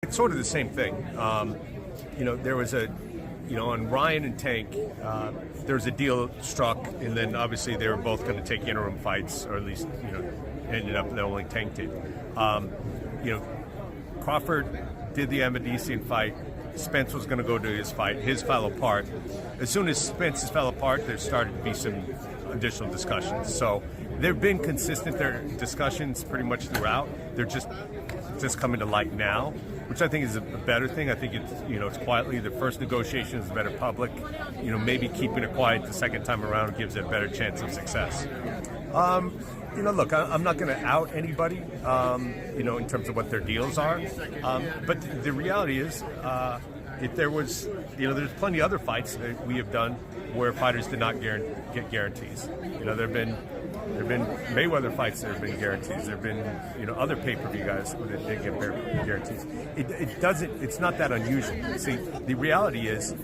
It's sort of the same thing. There was on Ryan and Tank, there was a deal struck, and then obviously they were both going to take interim fights, or at least, ended up that only Tank did. Crawford did the Amadisian fight. Spence was going to go to his fight. His fell apart. As soon as Spence's fell apart, there started to be some additional discussions. So they've been consistent, their discussions pretty much throughout. They're just coming to light now, which I think is a better thing. I think it's quietly. The first negotiation is better public. Maybe keeping it quiet the second time around gives it a better chance of success. Look, I'm not going to out anybody, in terms of what their deals are. But the reality is, if there was, there's plenty of other fights that we have done where fighters did not get guarantees. There have been Mayweather fights that have been guarantees. There have been, other pay-per-view guys that did get guarantees. It's not that unusual. See, the reality is,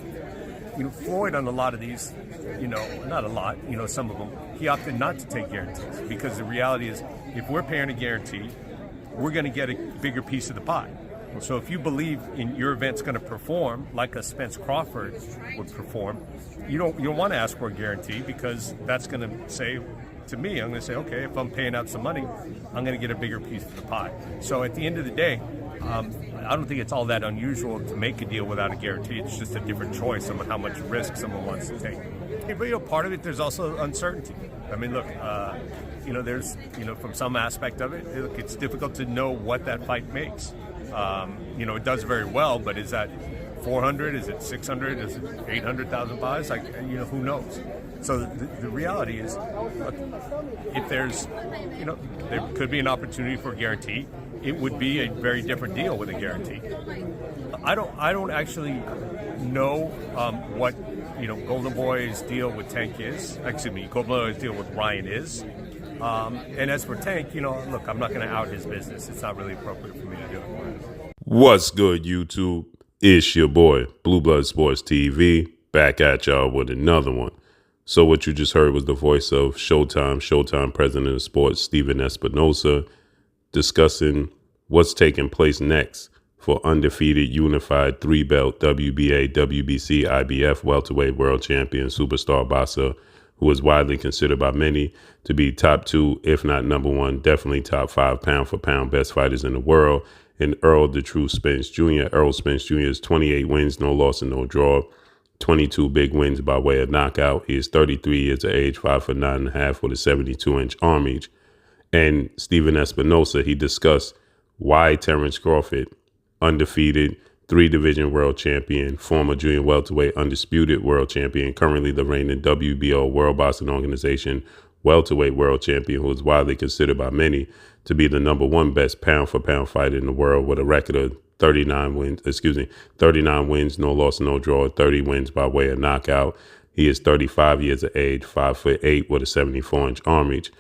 Floyd on a lot of these, not a lot, some of them, he opted not to take guarantees because the reality is if we're paying a guarantee, we're going to get a bigger piece of the pie. So if you believe in your event's going to perform like a Spence Crawford would perform, you don't want to ask for a guarantee because that's going to say, to me, I'm going to say, okay, if I'm paying out some money, I'm going to get a bigger piece of the pie. So at the end of the day, I don't think it's all that unusual to make a deal without a guarantee. It's just a different choice on how much risk someone wants to take. But part of it, there's also uncertainty. I mean, look, there's, from some aspect of it, look, it's difficult to know what that fight makes. It does very well, but is that 400? Is it 600? Is it 800,000 buys? Who knows? So the reality is, look, if there's, there could be an opportunity for a guarantee. It would be a very different deal with a guarantee. I don't actually know what Golden Boy's deal with Tank is. Excuse me, Golden Boy's deal with Ryan is. And as for Tank, look, I'm not going to out his business. It's not really appropriate for me to do it. What's good, YouTube? It's your boy, Blue Blood Sports TV, back at y'all with another one. So what you just heard was the voice of Showtime president of sports, Stephen Espinoza, discussing what's taking place next for undefeated unified three-belt WBA, WBC, IBF welterweight world champion superstar boxer, who is widely considered by many to be top two, if not number one, definitely top 5 pound-for-pound best fighters in the world, and Errol the True Spence Jr. Errol Spence Jr. is 28 wins, no loss and no draw, 22 big wins by way of knockout. He is 33 years of age, 5'9.5" with a 72-inch arm reach. And Stephen Espinoza, he discussed why Terence Crawford, undefeated 3-division world champion, former junior welterweight undisputed world champion, currently the reigning WBO World Boxing Organization welterweight world champion, who is widely considered by many to be the number one best pound-for-pound fighter in the world with a record of 39 wins, no loss, no draw, 30 wins by way of knockout. He is 35 years of age, 5'8" with a 74-inch arm reach.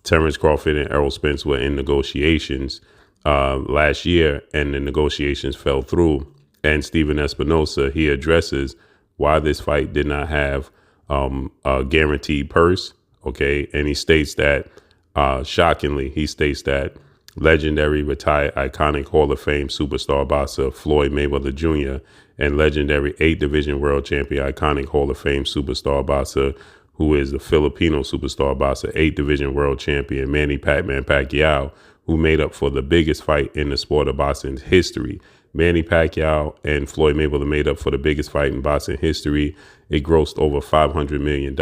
Terence Crawford and Errol Spence were in negotiations last year, and the negotiations fell through. And Stephen Espinoza, he addresses why this fight did not have a guaranteed purse. Okay, and he states that, shockingly, legendary, retired, iconic Hall of Fame superstar boxer Floyd Mayweather Jr. and legendary 8-division world champion, iconic Hall of Fame superstar boxer, who is a Filipino superstar boxer, 8-division world champion Manny Pacman Pacquiao, who made up for the biggest fight in the sport of boxing's history. Manny Pacquiao and Floyd Mayweather made up for the biggest fight in boxing history. It grossed over $500 million.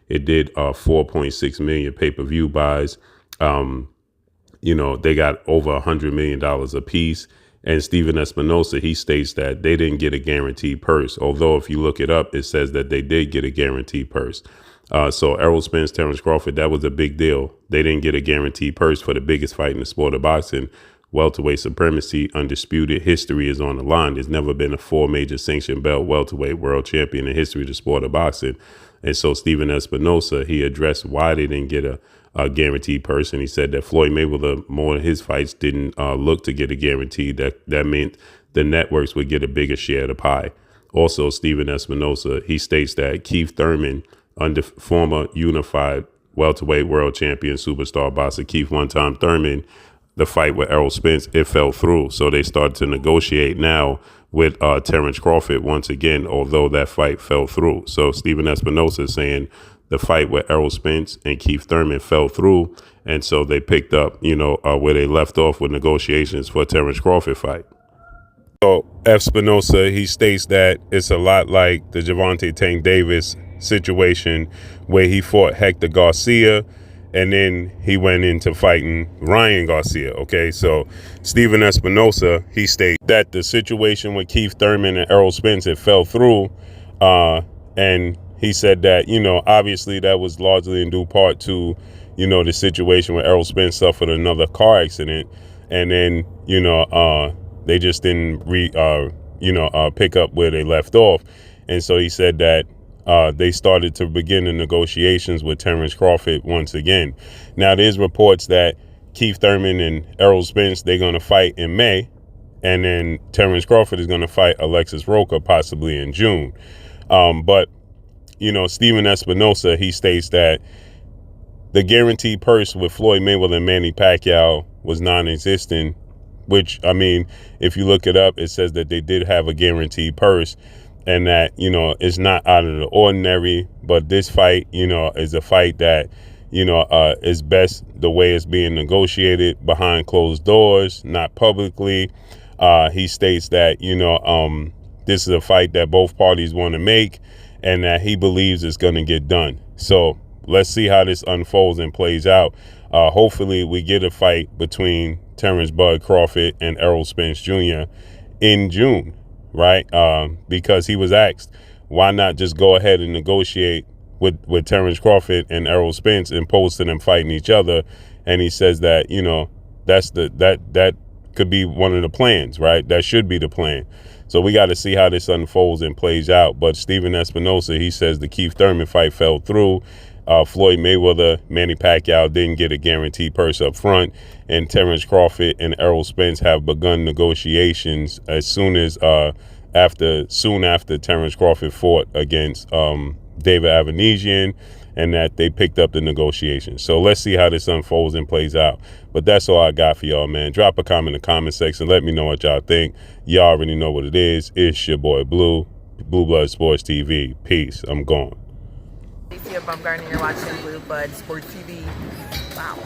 It did 4.6 million pay-per-view buys. They got over $100 million a piece. And Stephen Espinoza, he states that they didn't get a guaranteed purse. Although if you look it up, it says that they did get a guaranteed purse. So Errol Spence, Terence Crawford, that was a big deal. They didn't get a guaranteed purse for the biggest fight in the sport of boxing. Welterweight supremacy, undisputed history is on the line. There's never been a 4 major sanctioned belt welterweight world champion in the history of the sport of boxing. And so Stephen Espinoza, he addressed why they didn't get a guaranteed purse. And he said that Floyd Mayweather, more of his fights didn't look to get a guarantee. That meant the networks would get a bigger share of the pie. Also, Stephen Espinoza, he states that Keith Thurman, former unified welterweight world champion superstar boxer Keith one-time Thurman, the fight with Errol Spence, it fell through. So they started to negotiate now with Terrence Crawford once again, although that fight fell through. So Stephen Espinosa is saying the fight with Errol Spence and Keith Thurman fell through. And so they picked up, where they left off with negotiations for a Terrence Crawford fight. So Espinosa, he states that it's a lot like the Gervonta Tank Davis situation where he fought Hector Garcia and then he went into fighting Ryan Garcia. Okay, so Stephen Espinosa, he states that the situation with Keith Thurman and Errol Spence, it fell through. And he said that, obviously that was largely in due part to, the situation where Errol Spence suffered another car accident. And then, they just didn't pick up where they left off. And so he said that they started to begin the negotiations with Terrence Crawford once again. Now, there's reports that Keith Thurman and Errol Spence, they're going to fight in May. And then Terrence Crawford is going to fight Alexis Roca possibly in June. But Stephen Espinosa, he states that the guaranteed purse with Floyd Mayweather and Manny Pacquiao was non-existent, which, I mean, if you look it up, it says that they did have a guaranteed purse and that, it's not out of the ordinary. But this fight, is a fight that, is best the way it's being negotiated behind closed doors, not publicly. He states that, this is a fight that both parties want to make and that he believes it's going to get done. So let's see how this unfolds and plays out. Hopefully we get a fight between Terrence Bud Crawford and Errol Spence Jr. in June, right? Because he was asked, why not just go ahead and negotiate with Terrence Crawford and Errol Spence and opposed to them fighting each other? And he says that, that could be one of the plans, right? That should be the plan. So we got to see how this unfolds and plays out. But Stephen Espinosa, he says the Keith Thurman fight fell through. Floyd Mayweather, Manny Pacquiao didn't get a guaranteed purse up front, and Terrence Crawford and Errol Spence have begun negotiations as soon after Terrence Crawford fought against David Avanesian, and that they picked up the negotiations. So let's see how this unfolds and plays out. But that's all I got for y'all, man. Drop a comment in the comment section. Let me know what y'all think. Y'all already know what it is. It's your boy Blue Blood Sports TV. Peace. I'm gone. Alicia Baumgartner, you're watching Blue Blood Sports TV. Wow.